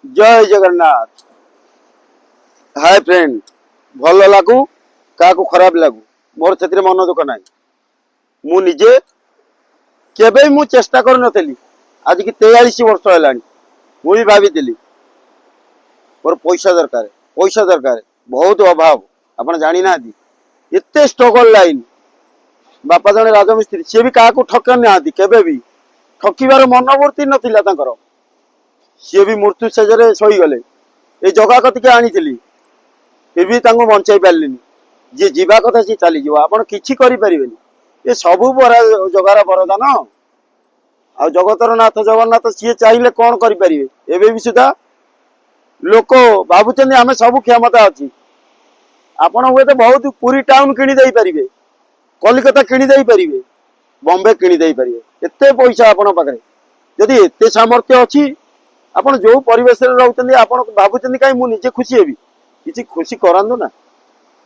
जय Jagannath. Hi friend, भल लागू क्या खराब लागू मोर से मन दुख ना मु निजे केबे मु चेष्टा कर नथली आज की 43 वर्ष है मुझे भाभी मोर पैसा दरकार बहुत अभाव आप जानी ना एते स्ट्रगल लाइन बापा जने राजमिस्त्री सी भी क्या ठक ना केबे भी ठकबार मनोवृत्ति नथिला तांकर सी भी मृत्यु सेजरे शहीगले ये जगह कतिके आनी फिर भी बचाई पारे जी जीवा कथा सी चली आप कि ये सबू जगार बरदान आ जगतर नाथ जगन्नाथ सी चाहिए कौन करें एवं भी सुधा लोक भावुं आम सब क्षमता अच्छी आपण हुए तो बहुत पुरी टाउन किणीदे पारे कलिकता किणीदे पारे बॉम्बे किणीदे पारे एत पैसा आपण पाखे जदि एत सामर्थ्य अच्छी आप जो परिवेश रोचे आप भावुं कहीं मुझे खुशी हेबी किसी खुशी करातु ना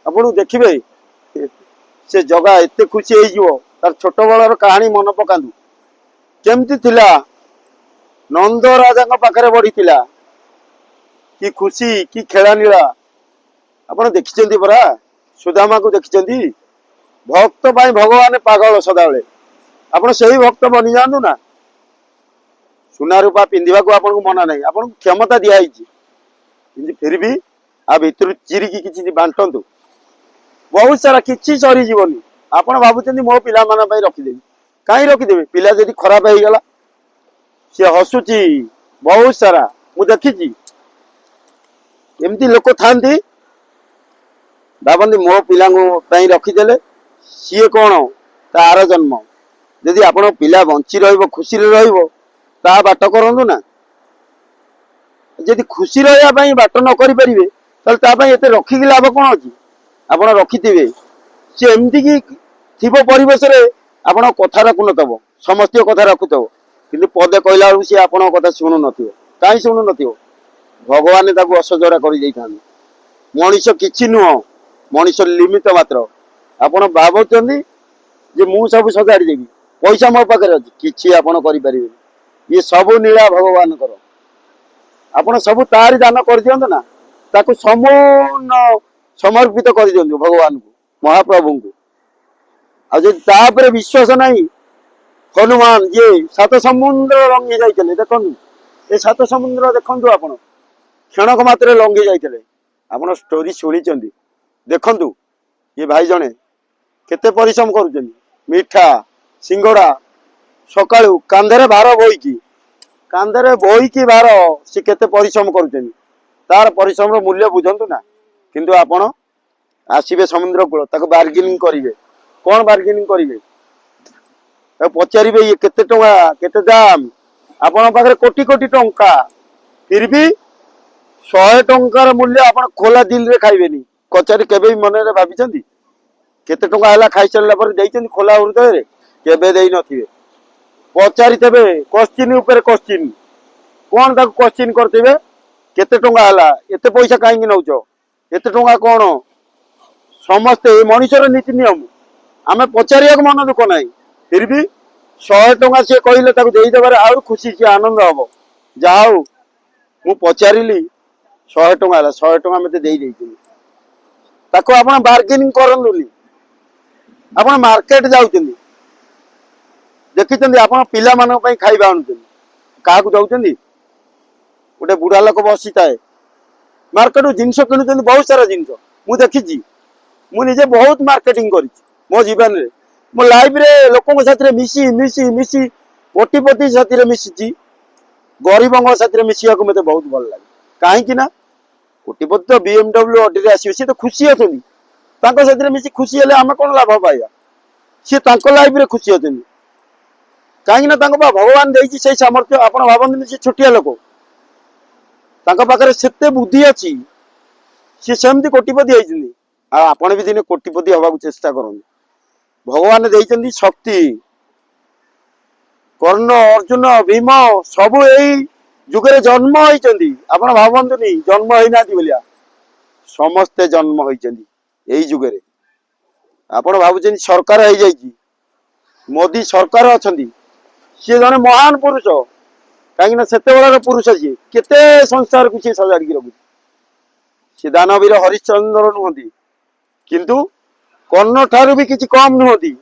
आपन देखिए से जगह एत खुशी हो तार छोट बलर कहानी मन पकातु केमती थिला नंद राजा पाखे बढ़ी कि खुशी कि खेलानीला आप देखी परा सुदामा को देखी भक्त भगवान पागल सदाबे आप भक्त बनी जातु ना सुना रूपा पिंधा को आपको मना नहीं आपको क्षमता दिखाई फिर भी आ भर चिरिकी किसी बांटतु बहुत सारा किसी सरीजनी आप भावुं मो पिला रखिदेवी कहीं रखिदेवी पिला जब खराब हो गला सी हसुची बहुत सारा मुझे देखी एमती लोक था भावती मो पिला रखीदे सी कौन तार जन्म जदि आप पिला बंची खुशी ता बाट करूँ ना जदि खुशी रही बाट न करें ये रखिक लाभ कौन अच्छी आप रखिथे सी एमती कि थी परिवेश आप कथा रखु नब समस्त कथा रखुव कि पदे कहला सी आप कथा शुणु न कहीं शुणु न भगवान असजरा कर मनीष कि नुह मनीष लिमिट मात्र आप भावुं मु सब सजाड़ी देवी पैसा मो पाखे अच्छी कि आप ये सब नीला भगवान आप सब तारी दान कर दियंतु ना ताकू समूर्ण समर्पित कर दियंतु भगवान को महाप्रभु को आपर विश्वास नहीं हनुमान ये 7 समुद्र लंघी जाते देखु ये 7 समुद्र देखु आप क्षणक मात्र लंघी जाते आप स्टोरी शुणी देखु ये भाई जने केते परिश्रम कर मिठा सिंगड़ा सकाळू कांधरे भार बोईकी भार सी केते परिश्रम कर तार परिश्रम मूल्य बुझंतु ना किंतु आपण आसीबे समुद्र कूल ताको बार्गेनिंग करिवे कौन बार्गेनिंग करिवे पचारे ये केते टंका केते दाम आपण पाखरे कोटी कोटी टंका फिर भी 100 टंकार मूल्य आपण खोला दिल रे खाइबेनी कचारी केबे मन रे भाबिचंदी केते टंका हला खाइ चलला पर देइचंदी खोला हृदय रे केबे देई नथिबे पचारि थे क्वेश्चन ऊपर क्वेश्चन कौन तक क्वेश्चन करते केते टंका हला एते पैसा कहीं नौच एते टंका कौन समस्ते मनीषर नीति नियम आम पचारिया मन दुख ना फिर भी 100 टंका सी कहले देदेबार आउ खुशी सी आनंद हम जहा मु पचारि 100 टंका 100 टंका मत आप बार्गेनिंग करनी आप मार्केट जाऊँ देखी आप पिला खाଇବା आणुचंदी क्या जाऊँ गोटे बुढ़ा लोक बसी थाए मार्केट जिनस किणुचंदी बहुत सारा जिनस मु देखी मुझे बहुत मार्केटिंग कर मो जीवन में मो लाइफ रे लोकों साथ मिसी मिसी मिसी कोटिपति साथी मिसी गरीबों साथ मिसा को मत बहुत भल लगे कहीं ना कोटिपति तो BMW अड्डी आसवे सी तो खुशी अच्छा साथ मिसी खुशी हेल्ले आम कौन लाभ पाइबा सी लाइफ रे खुशी अच्छा कहीं भगवान देती से सामर्थ्य आप भावती से छोटिया लोक पाखे से बुद्धि अच्छी सी सेमती कोटिपति होती आपण भी दिने कोटिपति हवा चेष्टा करूँ भगवान देती शक्ति कर्ण अर्जुन भीम सब यही जुगे जन्म होती आप भावतुनि जन्म होना बोलिया समस्ते जन्म होती जुगे आप भावुं सरकार हो मोदी सरकार अच्छा सी जने महान पुरुष कहीं से पुरुष सी केते संसार को सी सजाड़ी रखुଛି सी दानवीर हरिश्चंद्र नुहति किंतु कर्ण ठारू भी किसी कम नुहति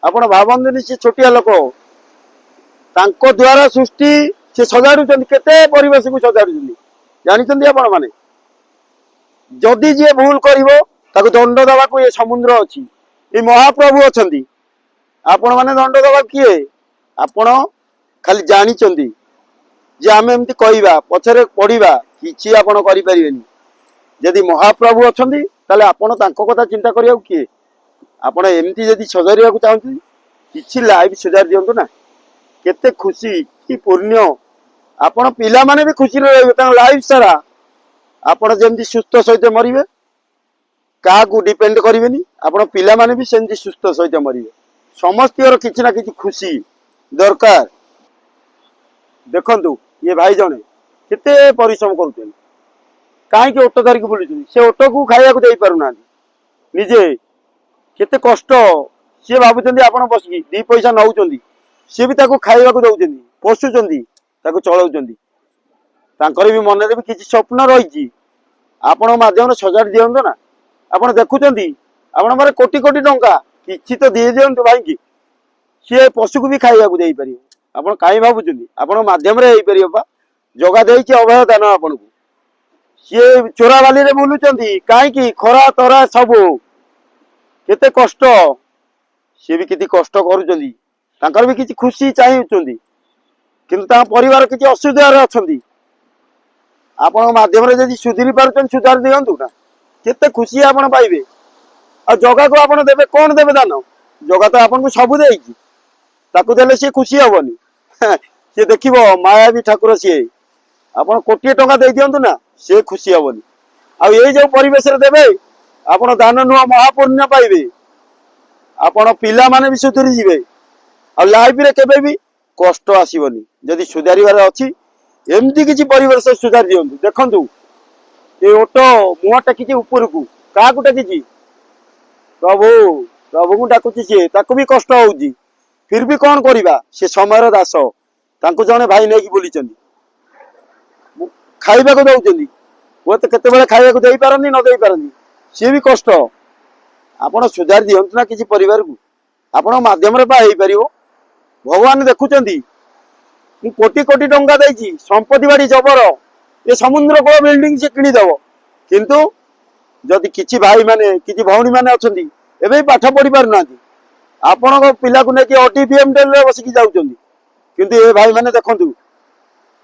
आपण भावंतनी सी छोटिया लोक तांको द्वारा सृष्टि से सजाड़ुଛନ୍ତି केते परिवेश को सजाड़ुଛନ୍ତି जानिଛନ୍ତି आपण माने जदि जे भूल करिवो ताको दंड दवा को ये समुद्र अछि ये महाप्रभु अछंती आपण माने दंड दवा किए आपण खाली जानिଛନ୍ତି जे आमे एमती कहवा पछरे पढ़िबा किछि आपण करि परिबेनी यदि महाप्रभु अछंती ताले आपण तांको कथा चिंता करिया किए आपण एमती यदि सजारिया को चाहନ୍ତି किछि लाइफ सजारि दियंतु ना केते खुशी कि पुण्य आपण पिला माने भी खुशी रहबे ता लाइफ सारा आपण जेमती सुस्थ सहित मरिबे का को डिपेंड करिवेनी आपण पिला माने भी सेमती सुस्थ सहित मरिबे समस्तर किछि ना किछि खुशी दरकार देखंतु ये भाई जने केते परिश्रम करछन काहे के ऑटो धरिक बुलुछन से ऑटो को खाइया को देई पारु ना निजे केते कष्ट से भाबुचंदी आपण बसकी दी पैसा नउचंदी से भी ताको खाइया को दउचंदी पोसुचंदी ताको चलाउचंदी तांकर भी मन रे भी किछि स्वप्न रहिछि आपण माध्यम सजाड़ दियंतो ना आपण देखुचंदी आपण मारे कोटी कोटी टंका किछि तो दे दियंतो भाई की से पशु को भी खाइया को देई परियो आपण काई भाबुचंदी आपण माध्यम रे हेई परियो बा जगा देइछि अभय दान आपण को से चोरा वाली रे बोलुचंदी काई की खरा तरा सब केते कष्ट से भी किति कष्ट करूचंदी तांकर भी किछि खुशी चाहउचंदी किंतु ता परिवार किछि असुविधा रे अछंदी आपण माध्यम रे जदि सुधीरी पारुचन सुधार दियंतु ना केते खुशी आपण पाइबे आ जगा को आपण देबे कोन देबे दान जगा तो आपण को सब देइछि ताकू देले से खुशी हबनी से देखिबो माया भी ठाकुर से आपण कोटी टंका दे दियंतु ना से खुशी हबनी आ ए जो परिवेश रे देबे आपण दान नुआ महापुण्य पाइबे आपण पिला माने भी सुधरी जिवे आ लाइफ रे केबे भी कष्ट आसीबनी जदि सुधारिबार अछि एमती किछि परिवेश सुधार दियंतु देखंतु ए ऑटो मुआ टाकिछि ऊपर को का को टाकिछि प्रभु प्रभु को डाकुछि से ताको भी कष्ट होउछि फिर भी कौन करिबा से समयर दास तांको जने भाई नै कि बोलिचंदी खाइबा को दउचंदी वो तो केते बेले खाइबा को देई पारनी न देई पारनी से भी कष्ट आपण सुधार दियंतु ना किछि परिवार को आपण माध्यम रे बा हेई परिबो भगवान देखुचंदी मु कोटी कोटी टंका देइछि संपत्ति बाड़ी जबर ये समुद्र को बिल्डिंग से किनी दबो किंतु जदि किछि भाई माने किछि भौणी माने अछंदी एबे पाठ पढ़ी पारु नांती आपण को पिला को नेकी ओटीपीएम टेल रे बसिकी जाउचंदी किंतु ए भाई माने देखंतु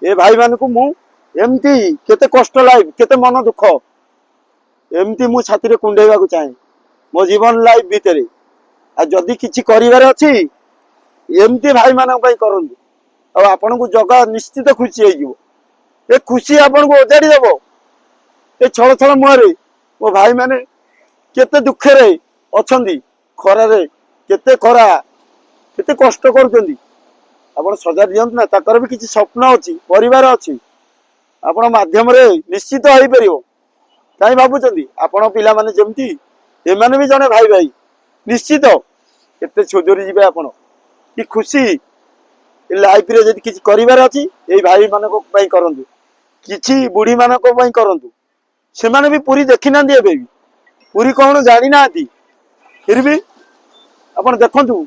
ए भाई माने को मु एमती केते कष्ट लाइफ केते मन दुख एमती मु छाती रे कुंडेवा को चाहे मो जीवन लाइफ भीतर आ जदि किछि करिवार अछि एमती भाई मानक पई करंतु आ आपण को जगह निश्चित खुशी होइजो ए खुशी आपण को ओजाड़ी देबो ए छळ छळ मुहरे मो भाई माने केते दुख रे अछंदी खरा रे केते खरा केते कष्ट करचंदी आपण सजा दियंत ना ताकर भी किछि स्वप्न अछि परिवार अछि आपण माध्यम रे निश्चित होई परियो काई भाबुचंदी आपण पिला माने जेमती ए माने भी जने भाई भाई निश्चित केते छोजोरी जिबे आपण कि खुशी लाइफ रे जदि किछि करिवार अछि ए भाई मानको पई करंतु किछि बुढ़ी मानको पई करंतु से माने भी पूरी देखि ना दिए बेबी पूरी कोन जानि ना आती फिर भी आपण देखंतु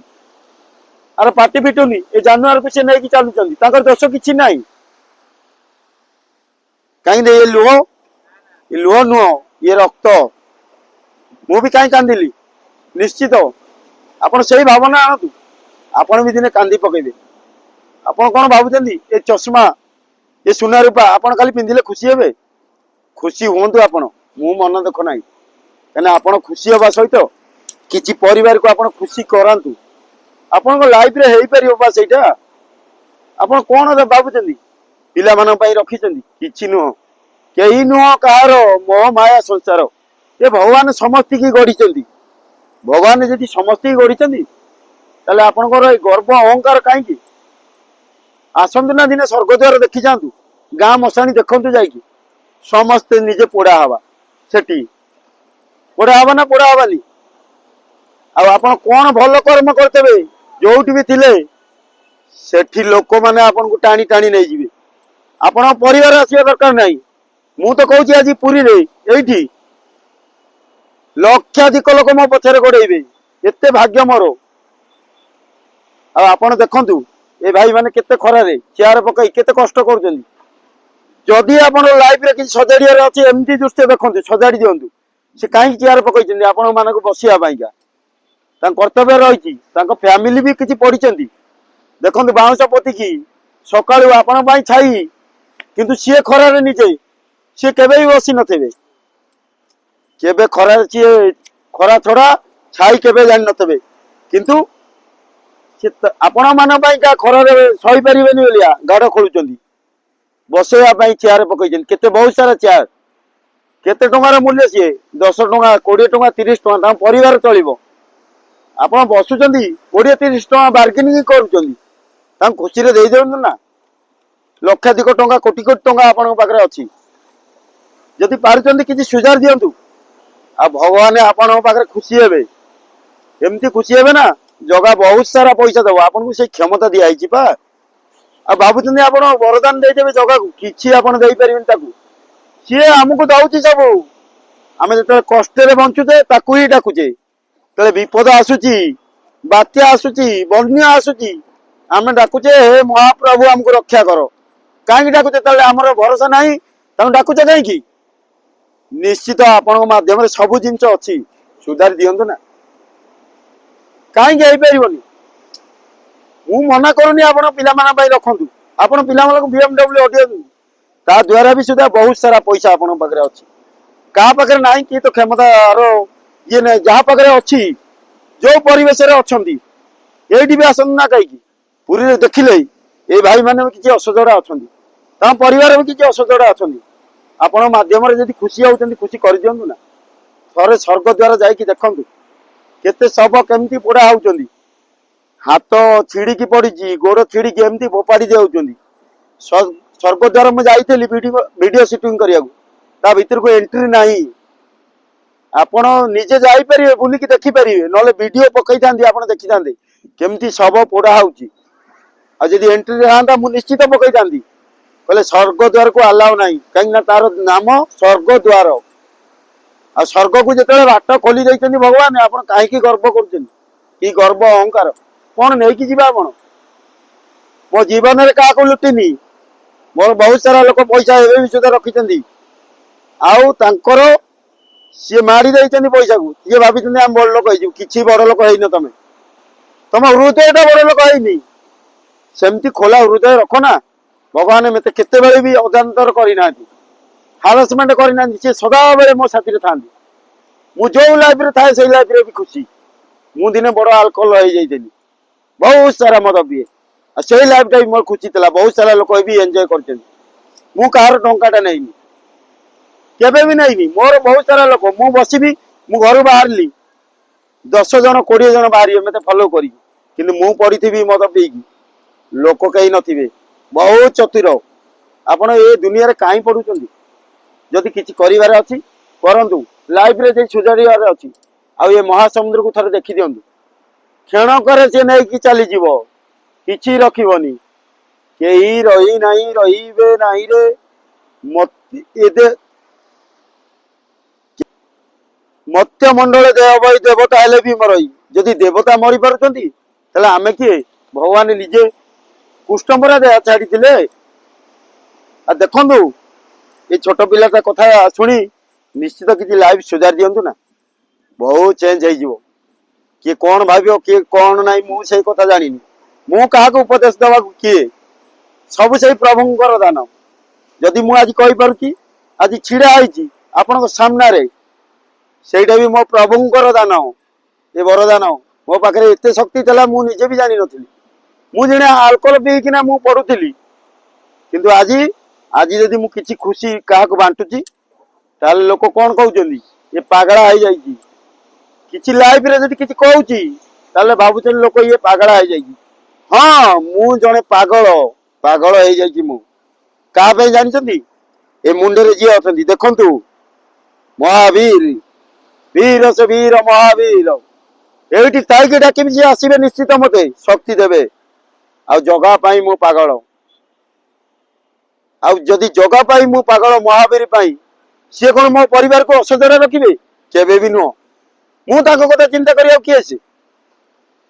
अरे पार्टी पिटुनी ए जानवर को से नै कि चालू चंदी ताकर दोष किछि नाही काई दे ये लुह नुह ये रक्त मु भी काई कांदिली निश्चित आपण सही भावना आनतु आपण भी दिने कांदी पकेबे आपण कोन भाबुचंदी ए चश्मा ये सुना रूपा आपण खाली पिंदिले खुशी हेबे खुशी होंतु आपण मु मन देख नाही कने आपण खुशी होबा सहित किछि परिवार को आपण खुशी करांतु आपण को लाइफ रे हेई परियो बा सेटा आपण कोन भाबुचंदी पिला मानन पई रखिचंदी किछि नुह केही नुह कहारो मोह माया संसार ये भगवान समस्त की गढ़ी भगवान यदि समस्त की गढ़ी ताले आपनकर गर्व अहंकार कहीं आसतु ना दिने स्वर्गद्वार देखी जातु गाँ मशाणी देखु जा समस्ते निजे पोड़ा हवा सेठी पोड़ा हवा ना पोड़ा हवानी आप कौन भल कर्म करते जो भी थिले सेठी लोक मैंने आपन को टाणी टाणी नहीं जीवे ଆପଣ परिवार आसिया दरकार नहीं मु तो कहूँ आज पुरी रे एठी लक्षाधिक लोक मो पछरे गोड़ेबे एते भाग्य मोर आपण देखंतु ए भाई माने केते खरारे चेयर पकई केते कष्ट करूछन जदि आपण लाइफ रे कि सजाड़ियार अछि एमती दृश्य देखंतु सजाड़ी दियंतु से काई चेयर पकई आपण मानक बसिया पाइका तां कर्तव्य रही तांको फैमिली भी किछि पढ़िचंदी देखंतु बाउंस पोती की सकाळु आपण पाई छाई किंतु सी खरारे निजे सी केबे भी बसी नथिबे केबे खरारे सी खरा छड़ा छाई केबे जानि नथिबे किंतु आपण मान का खरारे सही पारिबेनी बोलिया गाड़ खोलुचंदी बसैया पाई चेयर पकईचंदी केते बहुत सारा चेयर केते टंकार मूल्य सी 10 टंका 20 टंका 30 टंका तां परिवार चलिबो आपण बसुचंदी 20 30 टंका बार्गेनिंग करूचंदी तां खुशी रे देई देउनु ना लक्षाधिक टंका कोटी कोटी टंका आपण पाखरे अछि जदि पारुचंदी किछि सुजार दियंतु आ भगवान आपण पाखरे खुशी हेबे एमती खुशी हेबे ना जगह बहुत सारा पैसा दबो आपन को से क्षमता दिया आइछि पा आ बाबुचंदी आपण वरदान दे देबे जगह को किछि आपण देई परिबेन ताकू सी हमको दउछि सब आमे जते कष्ट रे बंचुते ताकू ही डाकुचे तले विपद आसुची बात्या आसुची बन्या आसुची आमे डाकुचे हे महाप्रभु हमको रक्षा करो काहे डाकुचे तले हमर भरोसा नाही तम डाकुचे काहे की निश्चित आपण माध्यम रे सब जिंस अछि सुधार दियंतु ना कहीं पारबनी मु मना करूनी आप पाई रखु आप बीएमडब्ल्यू अडियो ता द्वारा भी सुधा बहुत सारा पैसा आपण पाखे अच्छी क्या पाखे ना कि तो क्षमता ये ना जहाँ पाखे अच्छी जो परिवेश अच्छा ये भी आसत ना कहीं पुरी देखिले ये भाई मैंने किसी असजड़ा अच्छा परिवार भी किसी असजड़ा अच्छा आपण मध्यम खुशी होती खुशी कर दिंतु ना थे स्वर्ग द्वारा जाकि देखु केते सब केमती पोड़ा होउचंदी हाथ छिड़की पड़ी गोड़ छिड़की एमती फोपाड़ी दिउचंदी स्वर्ग द्वार में जाइली वीडियो शूटिंग करिया ता भीतर को एंट्री नहीं आपण निजे जाई परिबे बुलिकी देखि परिबे नले वीडियो पकई थांदी आपण देखि थांदे केमती सब पोड़ा होउची आ जदी एंट्री रहंदा मु निश्चित पकई थांदी कहले स्वर्ग द्वार को अलाउ नहीं कहीं ना तार नाम स्वर्ग द्वार आ स्वर्ग को जिते बाट खोली देते भगवान आप कहीं गर्व कर गर्व अहंकार कौन नहीं कि आप मो जीवन में क्या लुटिनी मोर बहुत सारा लोक पैसा एवं भी सुधा रखी आउर सी मारी देते पैसा को सी भाई आम बड़ लोक कि बड़ लोक है तुम तुम हृदय बड़ लोक है सेमती खोला हृदय रख ना भगवान मत केते भी अजांतर करना हारासमेंट करना सी सदा बेले मो साथी था मु जो लाइफ रे थाए से लाइफ रे भी खुशी मु दिने बड़ अल्कोहल हो जाइली बहुत सारा मद पिए से लाइफ टा भी मोर खुशी था बहुत सारा लोक भी एंजॉय कर मु कहार टंकाटा नहीं केबे भी नहीं मोर बहुत सारा लोक मु बसबी मु घर बाहरली 10 जन 20 जन बाहर मत फॉलो करी कि मु पड़ी मद पीकी लोक कहीं नथिबे बहुत चतुर आपण ए दुनिया रे काई पडुचंदी जदि किछि करिवार अछि करंतु लाइफ रे जे सुजाड़ियार अछि आ ये महासमुद्र को थरे देखि दियंतु क्षण करे से नै कि चली जीवो किछि रखिबनी केही रही नाही रहिबे नाही रे मत्य मंडल देव भाई देवता हेले भी मरई जदि देवता मरी पारुचंदी तले आमे किए भगवान निजे कुष्ठमरा दे छाड़ी थिले आ देखंतु ये छोट पिलाटा कथा शुणी निश्चित किसी लाइफ सुधार दिंतु ना बहुत चेंज हो किए कौन भाव किए कौन ना मुझे कथा जानी मु क्या उपदेश देवा किए सब से प्रभुंर दान जदि मु आज कही आज छिड़ा आपण सामने सेटा भी मो प्रभुंर दान ये वरदान मो पाखे एत शक्ति था मुझे भी जानी नी मुझे आल्कोहल पीकिना मु पढ़ुली किंतु आज आज जदि मु किसी खुशी क्या बांटुची ताले लोक कौन कहते ये पागला हो जाइए किसी लाइफ रे जदि किसी कहूची ताले भावुचन लोक ये पागला हो जाइए हाँ मु जड़े पागल पागल हो जाइए मु क्या जानते ए मुंडे जी अच्छा देखु महावीर वीर से वीर महावीर ये ताकि डाकि जी आसवे निश्चित मत शक्ति देवे आ जगह पाई मो पागल ଆଉ ଯଦି ଜଗା ପାଇଁ ମୁଁ ପାଗଳ ମହାବୀର ପାଇଁ ସିଏ କଣ ମୋ ପରିବାରକୁ ଅସଜରେ ରଖିବେ? କେବେ ବି ନୁହଁ। ମୁଁ ତାଙ୍କ କଥା ଚିନ୍ତା କରିବାକୁ କିଏ ଅଛି?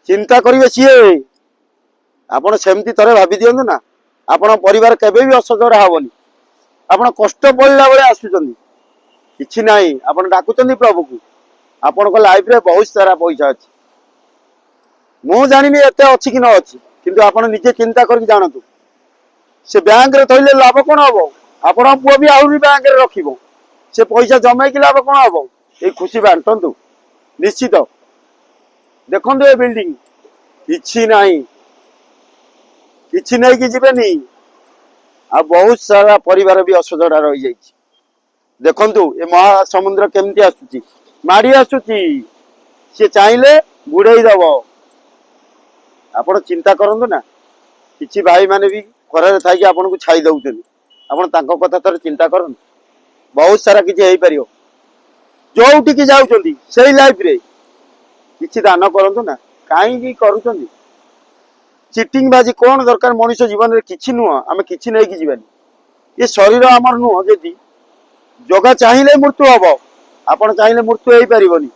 ଚିନ୍ତା କରିବେ ସିଏ। ଆପଣ ସେମିତି ଥରେ ଭାବି ଦିଅନ୍ତୁ ନା, ଆପଣ ପରିବାର କେବେ ବି ଅସଜଡ଼ା ହବନି। ଆପଣ କଷ୍ଟ ପଡ଼ିଲା ବେଳେ ଆସୁଛନ୍ତି, କିଛି ନାହିଁ, ଆପଣ ଡାକୁଛନ୍ତି ପ୍ରଭୁକୁ। ଆପଣଙ୍କ ଲାଇଫରେ ବହୁତ ସାରା ପଇସା ଅଛି। ମୁଁ ଜାଣିନି ଏତେ ଅଛି କି ନ ଅଛି, କିନ୍ତୁ ଆପଣ ନିଜେ ଚିନ୍ତା କରିକି ଜାଣନ୍ତୁ। ସେ ବ୍ୟାଙ୍କରେ ଥୋଇଲେ ଲାଭ କଣ ହବ? ଆପଣଙ୍କ ପୁଅ ବି ଆହୁରି ବ୍ୟାଙ୍କରେ ରଖିବ। ସେ ପଇସା ଜମେଇକି ଲାଭ କଣ ହବ? ଏଇ ଖୁସି ବାଣ୍ଟନ୍ତୁ ନିଶ୍ଚିତ। ଦେଖନ୍ତୁ ଏ ବିଲ୍ଡିଂ କିଛି ନାହିଁ, କିଛି ନେଇକି ଯିବେନି। ଆଉ ବହୁତ ସାରା ପରିବାର ବି ଅସଜଡ଼ା ରହିଯାଇଛି। ଦେଖନ୍ତୁ ଏ ମହାସମୁଦ୍ର କେମିତି ଆସୁଛି, ମାଡ଼ି ଆସୁଛି। ସିଏ ଚାହିଁଲେ ବୁଡେଇ ଦବ। ଆପଣ ଚିନ୍ତା କରନ୍ତୁ ନା, କିଛି ଭାଇ ମାନେ ବି ଖରାରେ ଥାଇକି ଆପଣଙ୍କୁ ଛାଇ ଦଉଛନ୍ତି। ଆପଣ ତାଙ୍କ କଥା ଥରେ ଚିନ୍ତା କରନ୍ତୁ। ବହୁତ ସାରା କିଛି ହେଇପାରିବ। ଯୋଉଠିକି ଯାଉଛନ୍ତି ସେଇ ଲାଇଫରେ କିଛି ଦାନ କରନ୍ତୁ ନା, କାହିଁକି କରୁଛନ୍ତି? ଚିଟିଂ ବାଜି କଣ ଦରକାର? ମଣିଷ ଜୀବନରେ କିଛି ନୁହଁ, ଆମେ କିଛି ନେଇକି ଯିବାନି। ଏ ଶରୀର ଆମର ନୁହଁ। ଯଦି ଜଗା ଚାହିଁଲେ ମୃତ୍ୟୁ ହବ, ଆପଣ ଚାହିଁଲେ ମୃତ୍ୟୁ ହେଇପାରିବନି।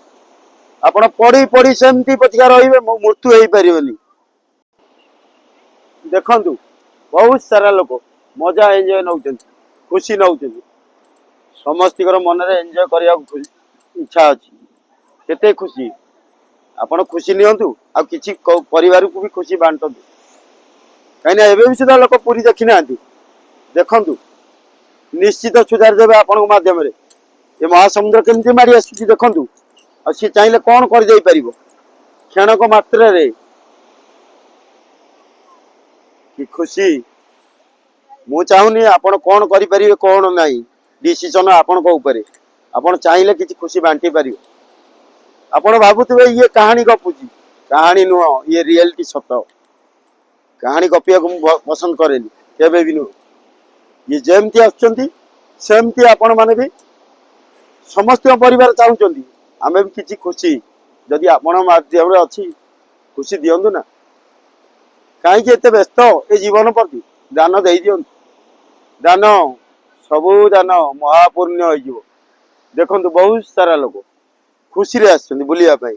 ଆପଣ ପଢି ପଢି ସେମିତି ପଛିକା ରହିବେ, ମୃତ୍ୟୁ ହେଇପାରିବନି। ଦେଖନ୍ତୁ ବହୁତ ସାରା ଲୋକ ମଜା ଏନ୍ଜୟ ନଉଛନ୍ତି, ଖୁସି ନଉଛନ୍ତି। ସମସ୍ତଙ୍କର ମନରେ ଏନ୍ଜୟ କରିବାକୁ ଇଚ୍ଛା ଅଛି। କେତେ ଖୁସି ଆପଣ ଖୁସି ନିଅନ୍ତୁ, ଆଉ କିଛି ପରିବାରକୁ ବି ଖୁସି ବାଣ୍ଟନ୍ତୁ। କାହିଁକିନା ଏବେ ବି ସୁଦ୍ଧା ଲୋକ ପୁରୀ ଦେଖି ନାହାନ୍ତି। ଦେଖନ୍ତୁ ନିଶ୍ଚିତ ସୁଧାରି ଦେବେ ଆପଣଙ୍କ ମାଧ୍ୟମରେ। ଏ ମହାସମୁଦ୍ର କେମିତି ମାଡ଼ି ଆସୁଛି ଦେଖନ୍ତୁ। ଆଉ ସିଏ ଚାହିଁଲେ କଣ କରିଦେଇ ପାରିବ କ୍ଷଣକ ମାତ୍ରରେ। କି ଖୁସି! ମୁଁ ଚାହୁଁନି ଆପଣ କଣ କରିପାରିବେ କଣ ନାହିଁ, ଡିସିସନ ଆପଣଙ୍କ ଉପରେ। ଆପଣ ଚାହିଁଲେ କିଛି ଖୁସି ବାଣ୍ଟି ପାରିବେ। ଆପଣ ଭାବୁଥିବେ ଇଏ କାହାଣୀ ଗପୁଛି, କାହାଣୀ ନୁହଁ, ଇଏ ରିଆଲିଟି ସତ। କାହାଣୀ ଗପିବାକୁ ମୁଁ ପସନ୍ଦ କରେନି, କେବେ ବି ନୁହଁ। ଇଏ ଯେମିତି ଆସୁଛନ୍ତି ସେମିତି ଆପଣ ମାନେ ବି ସମସ୍ତଙ୍କ ପରିବାର ଚାହୁଁଛନ୍ତି ଆମେ ବି କିଛି ଖୁସି। ଯଦି ଆପଣ ମାଧ୍ୟମରେ ଅଛି, ଖୁସି ଦିଅନ୍ତୁ ନା। କାହିଁକି ଏତେ ବ୍ୟସ୍ତ ଏ ଜୀବନ ପ୍ରତି? ଦାନ ଦେଇ ଦିଅନ୍ତୁ। ଦାନ, ସବୁ ଦାନ ମହାପୂର୍ଣ୍ଣ ହେଇଯିବ। ଦେଖନ୍ତୁ ବହୁତ ସାରା ଲୋକ ଖୁସିରେ ଆସିଛନ୍ତି ବୁଲିବା ପାଇଁ।